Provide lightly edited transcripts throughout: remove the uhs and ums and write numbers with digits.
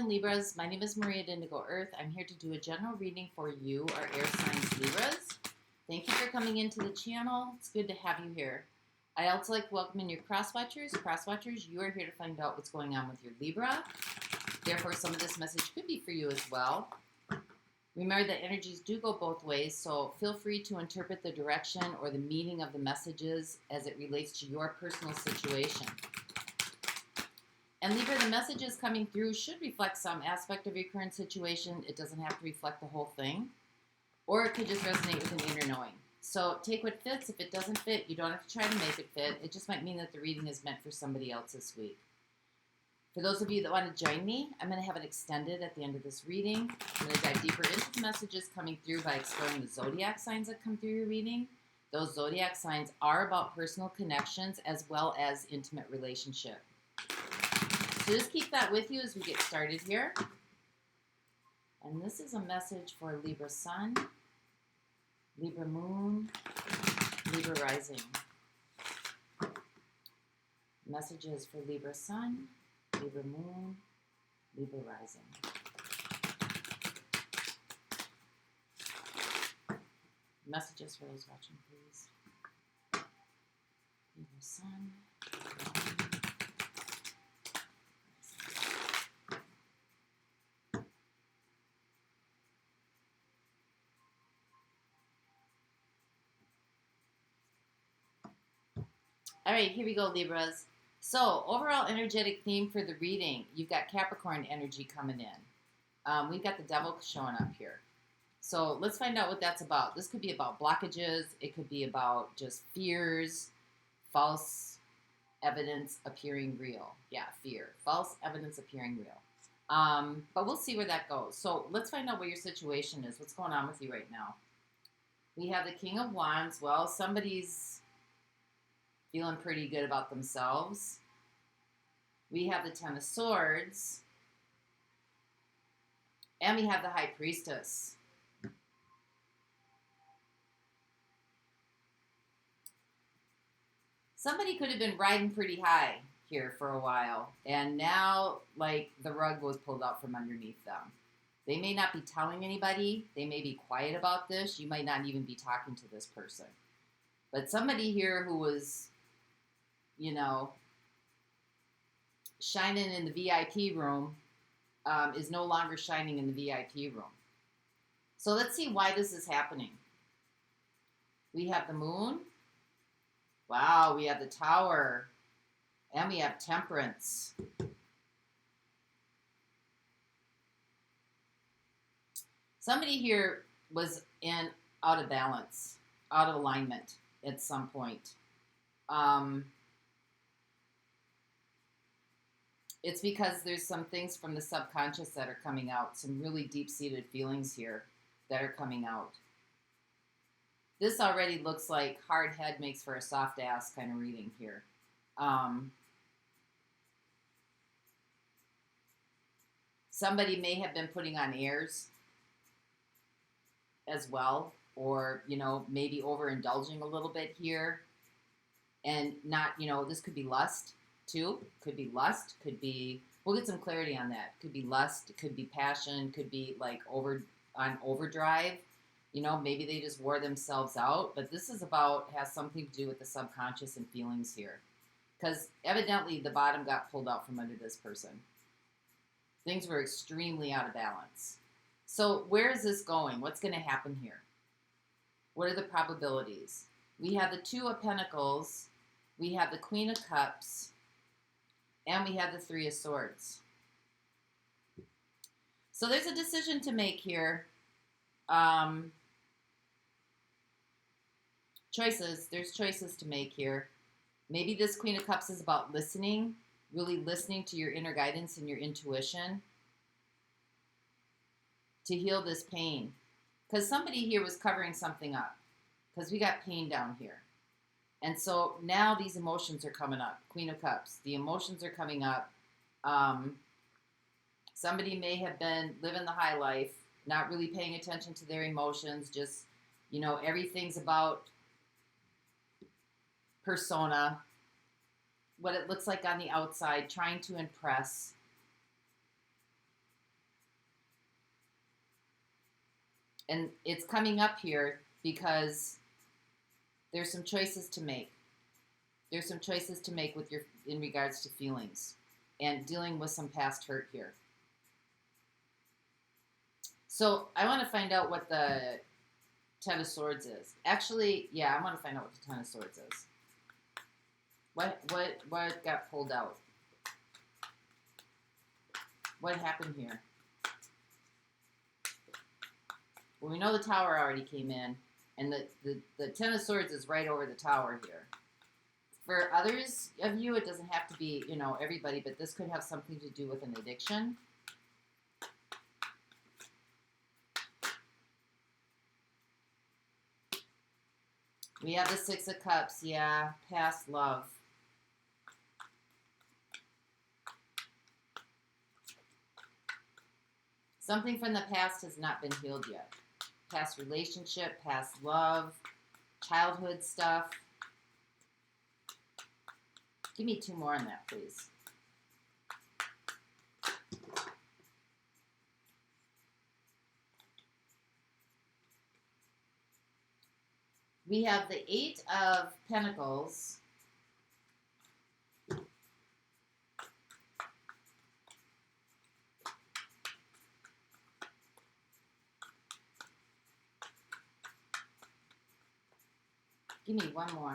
afternoon, Libras. My name is Maria at Indigo Earth. I'm here to do a general reading for you, our air signs Libras. Thank you for coming into the channel. It's good to have you here. I also like to welcome in your cross-watchers. Cross-watchers, you are here to find out what's going on with your Libra. Therefore, some of this message could be for you as well. Remember that energies do go both ways, so feel free to interpret the direction or the meaning of the messages as it relates to your personal situation. And Libra, the messages coming through should reflect some aspect of your current situation. It doesn't have to reflect the whole thing. Or it could just resonate with an inner knowing. So take what fits. If it doesn't fit, you don't have to try to make it fit. It just might mean that the reading is meant for somebody else this week. For those of you that want to join me, I'm going to have it extended at the end of this reading. I'm going to dive deeper into the messages coming through by exploring the zodiac signs that come through your reading. Those zodiac signs are about personal connections as well as intimate relationship. So just keep that with you as we get started here. And this is a message for Libra Sun, Libra Moon, Libra Rising. Messages for Libra Sun, Libra Moon, Libra Rising. Messages for those watching, please. Libra Sun, Libra Moon. All right, here we go, Libras. So, overall energetic theme for the reading, you've got Capricorn energy coming in. We've got the Devil showing up here. So, let's find out what that's about. This could be about blockages. It could be about just fears, false evidence appearing real. Yeah, fear. False evidence appearing real. But we'll see where that goes. So, let's find out what your situation is. What's going on with you right now? We have the King of Wands. Well, somebody's feeling pretty good about themselves. We have the Ten of Swords. And we have the High Priestess. Somebody could have been riding pretty high here for a while. And now, like, the rug was pulled out from underneath them. They may not be telling anybody. They may be quiet about this. You might not even be talking to this person. But somebody here who was, you know, shining in the VIP room is no longer shining in the VIP room. So let's see why this is happening. We have the Moon. Wow, we have the Tower. And we have Temperance. Somebody here was out of balance, out of alignment at some point. It's because there's some things from the subconscious that are coming out, some really deep-seated feelings here that are coming out. This already looks like hard head makes for a soft ass kind of reading here. Somebody may have been putting on airs as well, or, you know, maybe overindulging a little bit here. And not, you know, this could be lust. Too. Could be lust, could be, we'll get some clarity on that. Could be lust, could be passion, could be like on overdrive. You know, maybe they just wore themselves out. But this is has something to do with the subconscious and feelings here. Because evidently the bottom got pulled out from under this person. Things were extremely out of balance. So where is this going? What's going to happen here? What are the probabilities? We have the Two of Pentacles. We have the Queen of Cups. And we have the Three of Swords. So there's a decision to make here. There's choices to make here. Maybe this Queen of Cups is about listening, really listening to your inner guidance and your intuition to heal this pain. Because somebody here was covering something up. Because we got pain down here. And so now these emotions are coming up. Queen of Cups. The emotions are coming up. Somebody may have been living the high life, not really paying attention to their emotions. Just, you know, everything's about persona, what it looks like on the outside, trying to impress. And it's coming up here because there's some choices to make. There's some choices to make with in regards to feelings and dealing with some past hurt here. So I want to find out what the Ten of Swords is. Actually, yeah, I want to find out what the Ten of Swords is. What got pulled out? What happened here? Well, we know the Tower already came in, and the Ten of Swords is right over the Tower here. For others of you, it doesn't have to be, you know, everybody, but this could have something to do with an addiction. We have the Six of Cups, yeah, past love. Something from the past has not been healed yet. Past relationship, past love, childhood stuff. Give me 2 more on that, please. We have the 8 of Pentacles. Give me 1 more.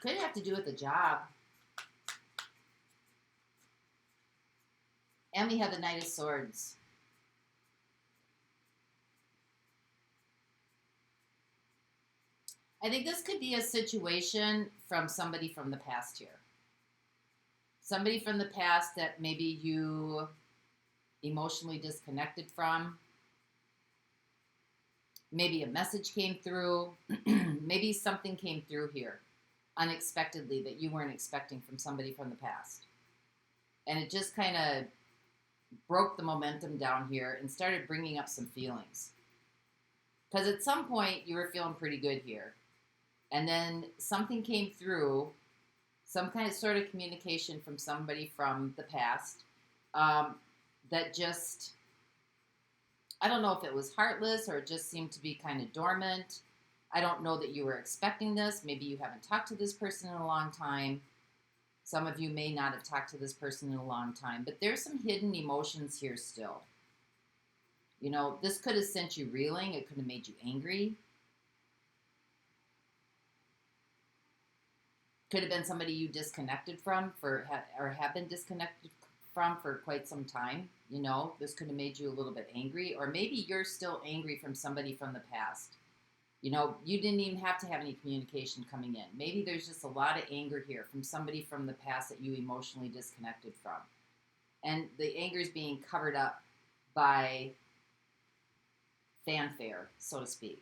Could have to do with the job. And we have the Knight of Swords. I think this could be a situation from somebody from the past here. Somebody from the past that maybe you emotionally disconnected from. Maybe a message came through. Maybe something came through here unexpectedly that you weren't expecting from somebody from the past. And it just kind of broke the momentum down here and started bringing up some feelings. Because at some point you were feeling pretty good here. And then something came through, some kind of sort of communication from somebody from the past that just, I don't know if it was heartless or it just seemed to be kind of dormant. I don't know that you were expecting this. Maybe you haven't talked to this person in a long time. Some of you may not have talked to this person in a long time. But there's some hidden emotions here still. You know, this could have sent you reeling. It could have made you angry. Could have been somebody you disconnected from or have been disconnected from for quite some time. You know, this could have made you a little bit angry. Or maybe you're still angry from somebody from the past. You know, you didn't even have to have any communication coming in. Maybe there's just a lot of anger here from somebody from the past that you emotionally disconnected from. And the anger is being covered up by fanfare, so to speak.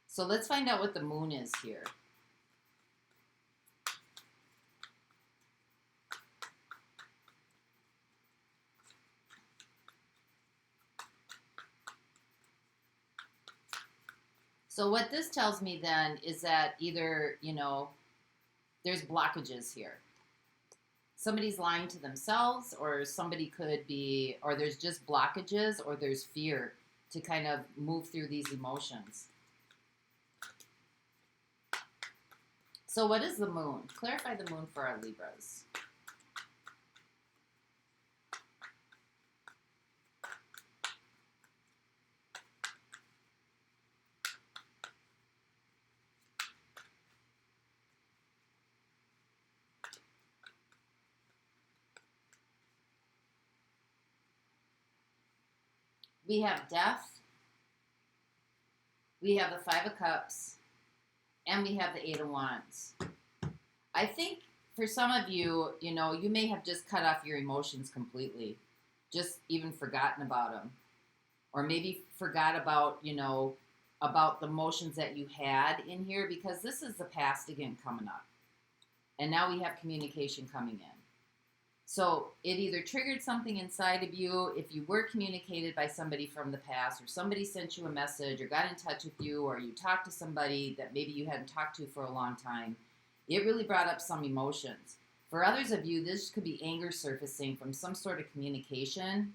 So let's find out what the moon is here. So what this tells me then is that either, you know, there's blockages here. Somebody's lying to themselves, or somebody could be, or there's just blockages, or there's fear to kind of move through these emotions. So what is the moon? Clarify the moon for our Libras. We have death, we have the Five of Cups, and we have the Eight of Wands. I think for some of you, you know, you may have just cut off your emotions completely, just even forgotten about them. Or maybe forgot about, you know, about the emotions that you had in here, because this is the past again coming up. And now we have communication coming in. So it either triggered something inside of you, if you were communicated by somebody from the past, or somebody sent you a message, or got in touch with you, or you talked to somebody that maybe you hadn't talked to for a long time. It really brought up some emotions. For others of you, this could be anger surfacing from some sort of communication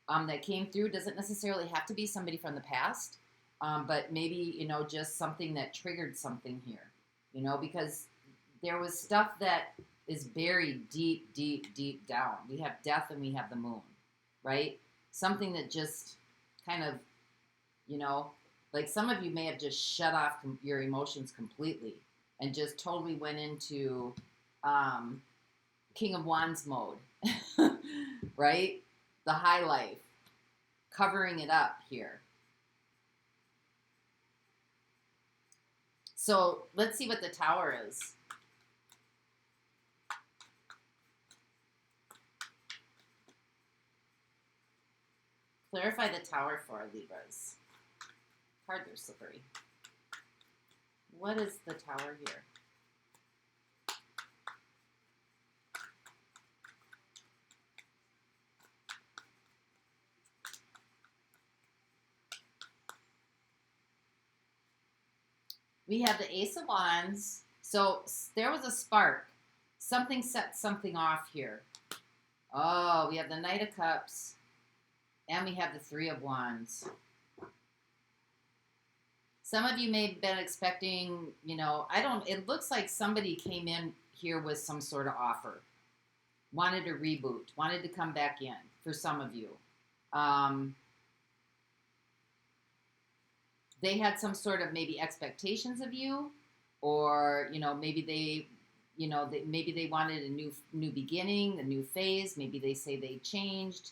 that came through. Doesn't necessarily have to be somebody from the past, but maybe, you know, just something that triggered something here, you know, because there was stuff that is buried deep, deep, deep down. We have death and we have the moon, right? Something that just kind of, you know, like some of you may have just shut off your emotions completely and just totally went into King of Wands mode, right? The high life, covering it up here. So let's see what the Tower is. Clarify the Tower for our Libras. Cards are slippery. What is the Tower here? We have the Ace of Wands. So there was a spark. Something set something off here. Oh, we have the Knight of Cups. And we have the Three of Wands. Some of you may have been expecting, you know, it looks like somebody came in here with some sort of offer. Wanted to reboot. Wanted to come back in for some of you. They had some sort of maybe expectations of you, or, you know, maybe they, you know, maybe they wanted a new beginning, a new phase. Maybe they say they changed.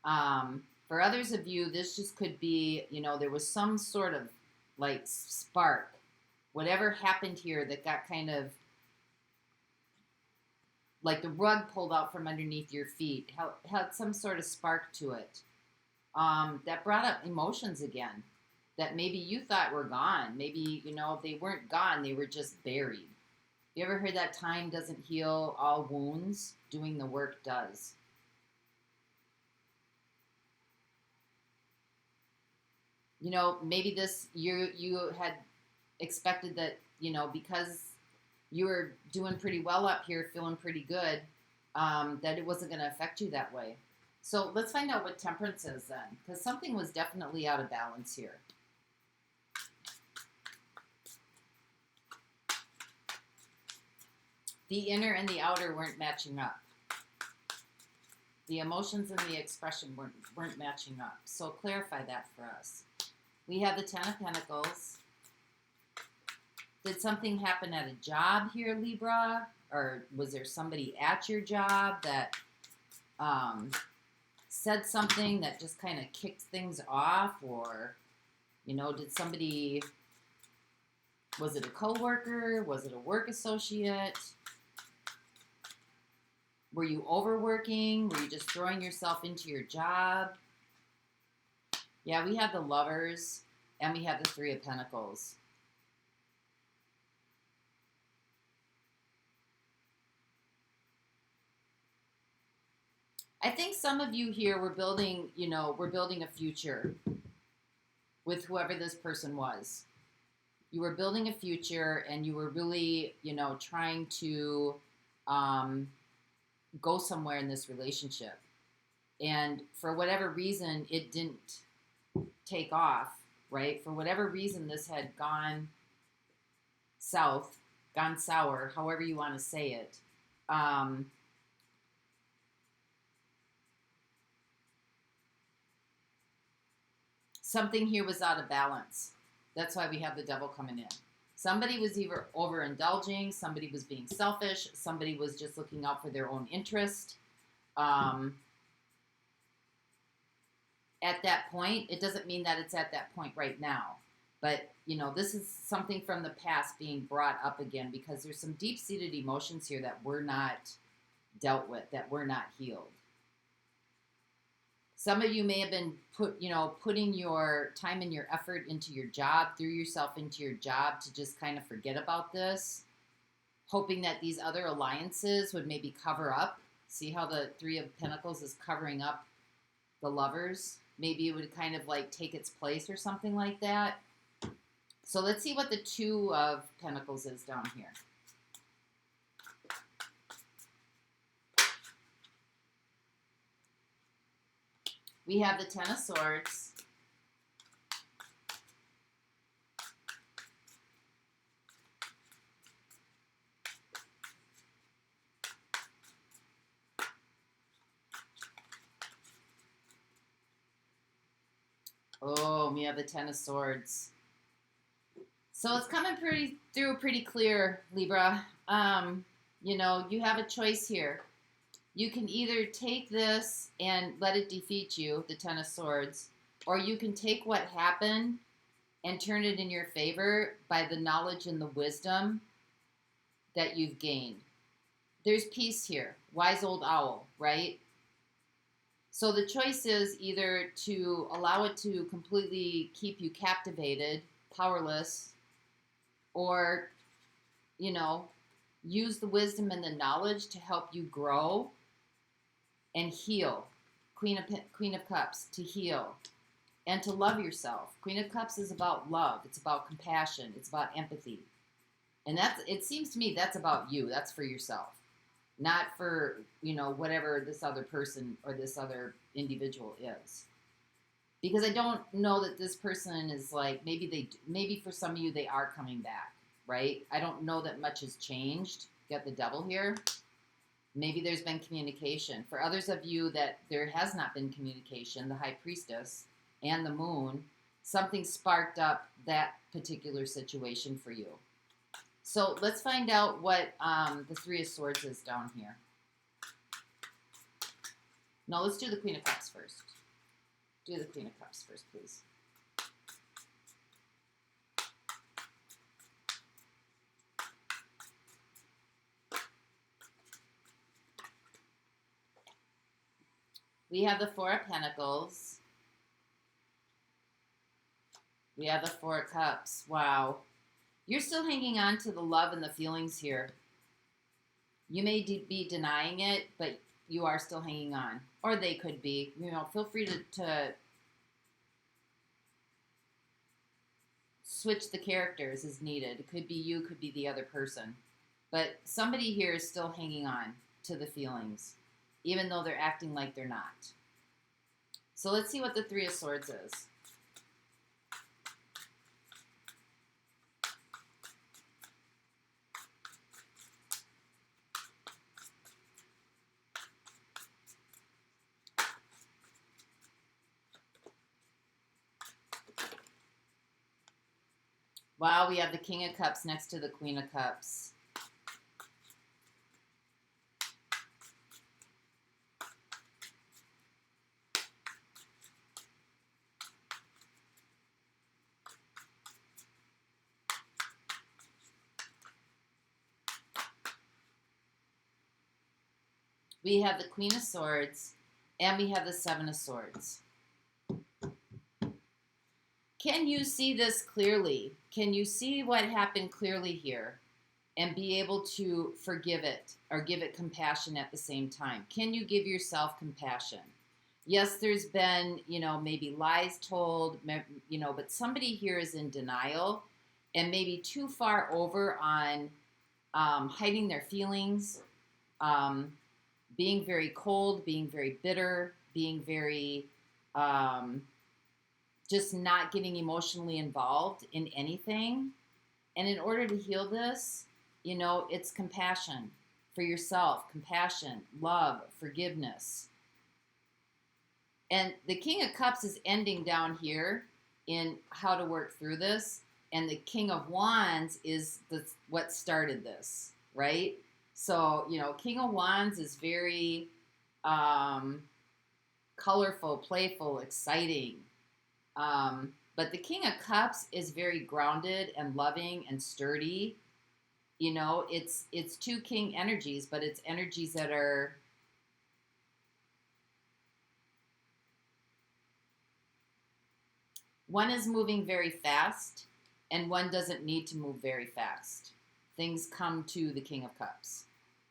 For others of you, this just could be, you know, there was some sort of like spark, whatever happened here that got kind of like the rug pulled out from underneath your feet, had some sort of spark to it, that brought up emotions again that maybe you thought were gone. Maybe, you know, they weren't gone, they were just buried. You ever heard that time doesn't heal all wounds? Doing the work does. You know, maybe this, you had expected that, you know, because you were doing pretty well up here, feeling pretty good, that it wasn't going to affect you that way. So let's find out what Temperance is then, because something was definitely out of balance here. The inner and the outer weren't matching up. The emotions and the expression weren't matching up. So clarify that for us. We have the Ten of Pentacles. Did something happen at a job here, Libra? Or was there somebody at your job that said something that just kind of kicked things off? Or, you know, did somebody, was it a coworker? Was it a work associate? Were you overworking? Were you just throwing yourself into your job? Yeah, we have the Lovers, and we have the Three of Pentacles. I think some of you here were building, you know, we're building a future with whoever this person was. You were building a future, and you were really, you know, trying to go somewhere in this relationship. And for whatever reason, it didn't take off, right? For whatever reason, this had gone south, gone sour, however you want to say it. Something here was out of balance. That's why we have the Devil coming in. Somebody was either overindulging, somebody was being selfish, somebody was just looking out for their own interest. At that point, it doesn't mean that it's at that point right now. But, you know, this is something from the past being brought up again because there's some deep-seated emotions here that were not dealt with, that were not healed. Some of you may have been putting your time and your effort into your job, threw yourself into your job to just kind of forget about this, hoping that these other alliances would maybe cover up. See how the Three of Pentacles is covering up the Lovers? Maybe it would kind of like take its place or something like that. So let's see what the Two of Pentacles is down here. We have the Ten of Swords. Oh, we have the Ten of Swords. So it's coming through pretty clear, Libra. You know, you have a choice here. You can either take this and let it defeat you, the Ten of Swords, or you can take what happened and turn it in your favor by the knowledge and the wisdom that you've gained. There's peace here. Wise old owl, right? So the choice is either to allow it to completely keep you captivated, powerless, or, you know, use the wisdom and the knowledge to help you grow and heal. Queen of Cups, to heal and to love yourself. Queen of Cups is about love. It's about compassion. It's about empathy. And it seems to me that's about you. That's for yourself. Not for, you know, whatever this other person or this other individual is. Because I don't know that this person is like, maybe for some of you they are coming back, right? I don't know that much has changed. Got the Devil here. Maybe there's been communication. For others of you that there has not been communication, the High Priestess and the Moon, something sparked up that particular situation for you. So let's find out what the Three of Swords is down here. No, let's do the Queen of Cups first. Do the Queen of Cups first, please. We have the Four of Pentacles. We have the Four of Cups. Wow. You're still hanging on to the love and the feelings here. You may be denying it, but you are still hanging on. Or they could be. You know, feel free to switch the characters as needed. It could be you, could be the other person. But somebody here is still hanging on to the feelings, even though they're acting like they're not. So let's see what the Three of Swords is. Wow, we have the King of Cups next to the Queen of Cups. We have the Queen of Swords, and we have the Seven of Swords. Can you see this clearly? Can you see what happened clearly here and be able to forgive it or give it compassion at the same time? Can you give yourself compassion? Yes, there's been, you know, maybe lies told, you know, but somebody here is in denial and maybe too far over on hiding their feelings, being very cold, being very bitter, being very just not getting emotionally involved in anything. And in order to heal this, you know, it's compassion for yourself, compassion, love, forgiveness. And the King of Cups is ending down here in how to work through this. And the King of Wands is what started this, right? So, you know, King of Wands is very colorful, playful, exciting. But the King of Cups is very grounded and loving and sturdy. You know, it's two king energies, but it's energies that are one is moving very fast and one doesn't need to move very fast. Things come to the King of Cups,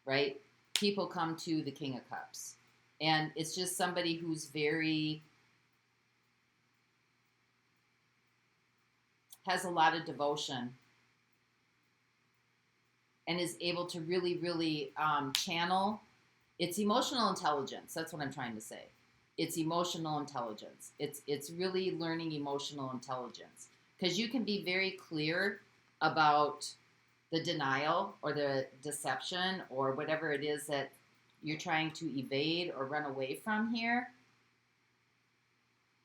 right? People come to the King of Cups. And it's just somebody who's very has a lot of devotion and is able to really, really channel its emotional intelligence. That's what I'm trying to say. it's emotional intelligence. It's really learning emotional intelligence, because you can be very clear about the denial or the deception or whatever it is that you're trying to evade or run away from here.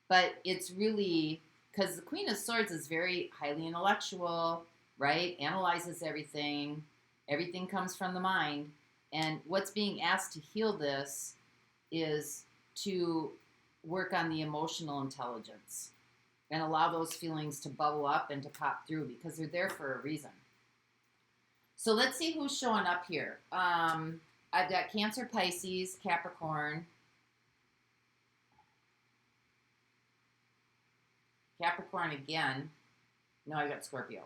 But it's really, because the Queen of Swords is very highly intellectual, right? Analyzes everything. Everything comes from the mind. And what's being asked to heal this is to work on the emotional intelligence and allow those feelings to bubble up and to pop through, because they're there for a reason. So let's see who's showing up here. I've got Cancer, Pisces, Capricorn. Capricorn again. No, I got Scorpio.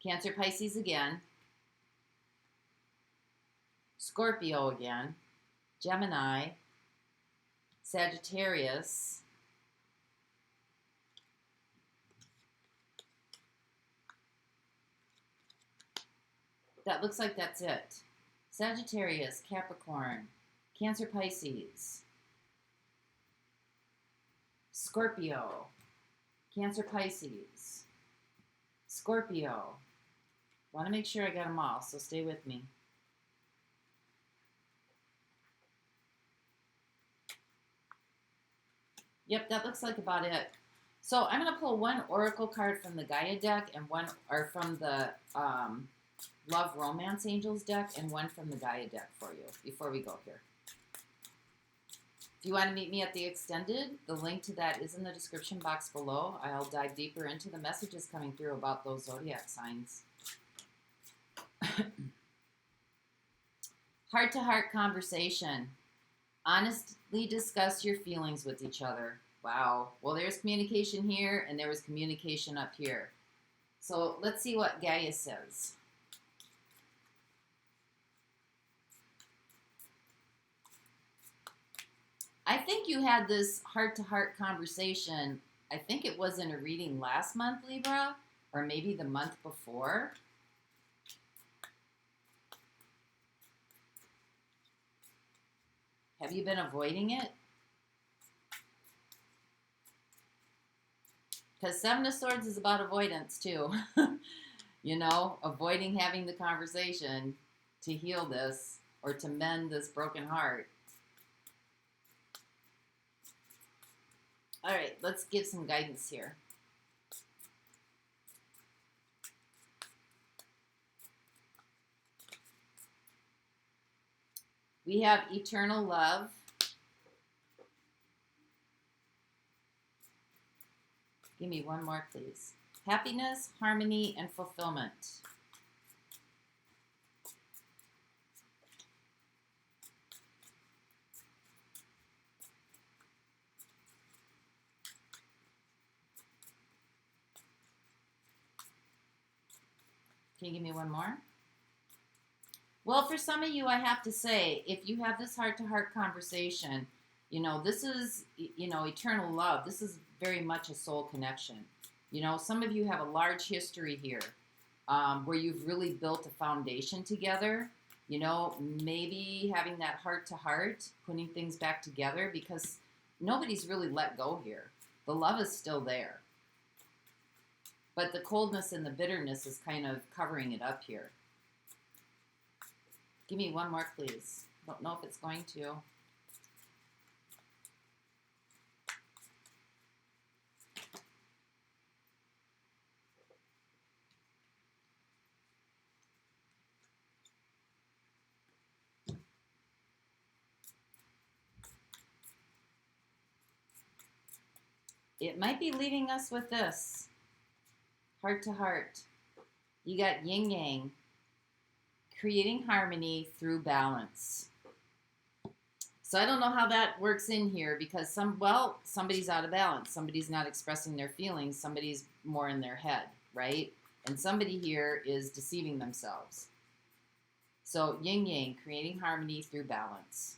Cancer, Pisces again. Scorpio again. Gemini. Sagittarius. That looks like that's it. Sagittarius, Capricorn, Cancer, Pisces, Scorpio, Cancer, Pisces, Scorpio. Want to make sure I got them all, so stay with me. Yep, that looks like about it. So I'm going to pull one Oracle card from the Gaia deck and one, or from the Love Romance Angels deck, and one from the Gaia deck for you before we go here. If you want to meet me at the extended, the link to that is in the description box below. I'll dive deeper into the messages coming through about those zodiac signs. Heart-to-heart conversation. Honestly discuss your feelings with each other. Wow. Well, there's communication here, and there was communication up here. So let's see what Gaia says. I think you had this heart-to-heart conversation. I think it was in a reading last month, Libra, or maybe the month before. Have you been avoiding it? Because Seven of Swords is about avoidance too. You know, avoiding having the conversation to heal this or to mend this broken heart. All right, let's give some guidance here. We have eternal love. Give me one more, please. Happiness, harmony, and fulfillment. Can you give me one more? Well, for some of you, I have to say, if you have this heart-to-heart conversation, you know, this is, you know, eternal love. This is very much a soul connection. You know, some of you have a large history here where you've really built a foundation together. You know, maybe having that heart-to-heart, putting things back together, because nobody's really let go here. The love is still there. But the coldness and the bitterness is kind of covering it up here. Give me one more, please. Don't know if it's going to. It might be leaving us with this. Heart to heart. You got yin yang. Creating harmony through balance. So I don't know how that works in here, because somebody's out of balance. Somebody's not expressing their feelings. Somebody's more in their head, right? And somebody here is deceiving themselves. So yin yang, creating harmony through balance.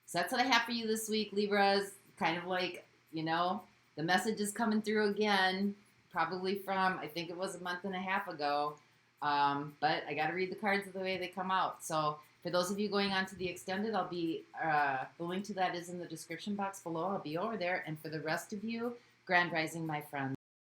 So that's what I have for you this week, Libras. Kind of like, you know, the message is coming through again, probably from, I think it was a month and a half ago. But I got to read the cards the way they come out. So if For those of you going on to the extended, I'll be, the link to that is in the description box below. I'll be over there. And for the rest of you, Grand Rising, my friends.